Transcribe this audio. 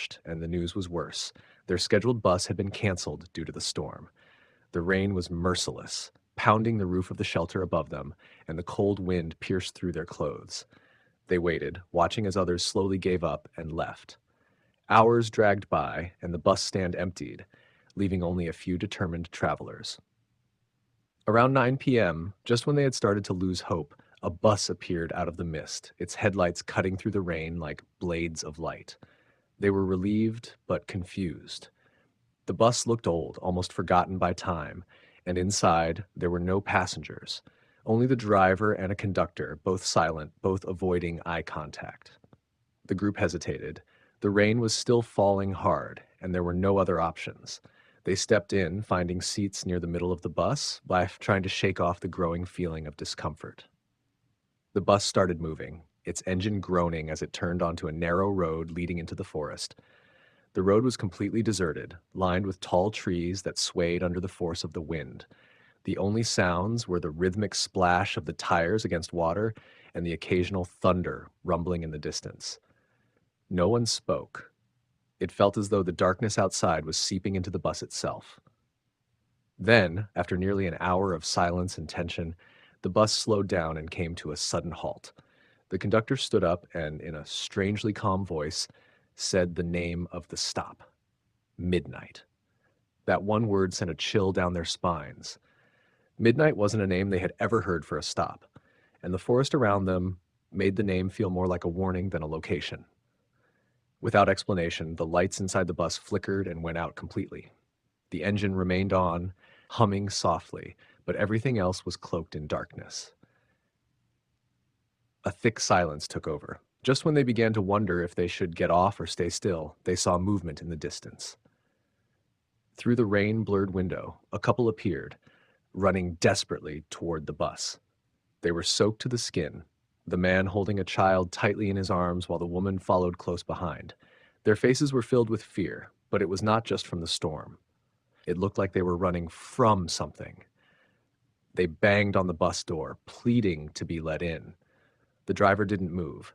watched, and the news was worse. Their scheduled bus had been canceled due to the storm. The rain was merciless, pounding the roof of the shelter above them, and the cold wind pierced through their clothes. They waited, watching as others slowly gave up and left. Hours dragged by, and the bus stand emptied, leaving only a few determined travelers. Around 9 p.m., just when they had started to lose hope, a bus appeared out of the mist, its headlights cutting through the rain like blades of light. They were relieved but confused. The bus looked old, almost forgotten by time, and inside there were no passengers, only the driver and a conductor, both silent, both avoiding eye contact. The group hesitated. The rain was still falling hard, and there were no other options. They stepped in, finding seats near the middle of the bus, by trying to shake off the growing feeling of discomfort. The bus started moving, its engine groaning as it turned onto a narrow road leading into the forest. The road was completely deserted, lined with tall trees that swayed under the force of the wind. The only sounds were the rhythmic splash of the tires against water and the occasional thunder rumbling in the distance. No one spoke. It felt as though the darkness outside was seeping into the bus itself. Then, after nearly an hour of silence and tension, the bus slowed down and came to a sudden halt. The conductor stood up and, in a strangely calm voice, said the name of the stop: Midnight. That one word sent a chill down their spines. Midnight wasn't a name they had ever heard for a stop, and the forest around them made the name feel more like a warning than a location. Without explanation, the lights inside the bus flickered and went out completely. The engine remained on, humming softly, but everything else was cloaked in darkness. A thick silence took over. Just when they began to wonder if they should get off or stay still, they saw movement in the distance. Through the rain-blurred window, a couple appeared, running desperately toward the bus. They were soaked to the skin, the man holding a child tightly in his arms while the woman followed close behind. Their faces were filled with fear, but it was not just from the storm. It looked like they were running from something. They banged on the bus door, pleading to be let in. The driver didn't move.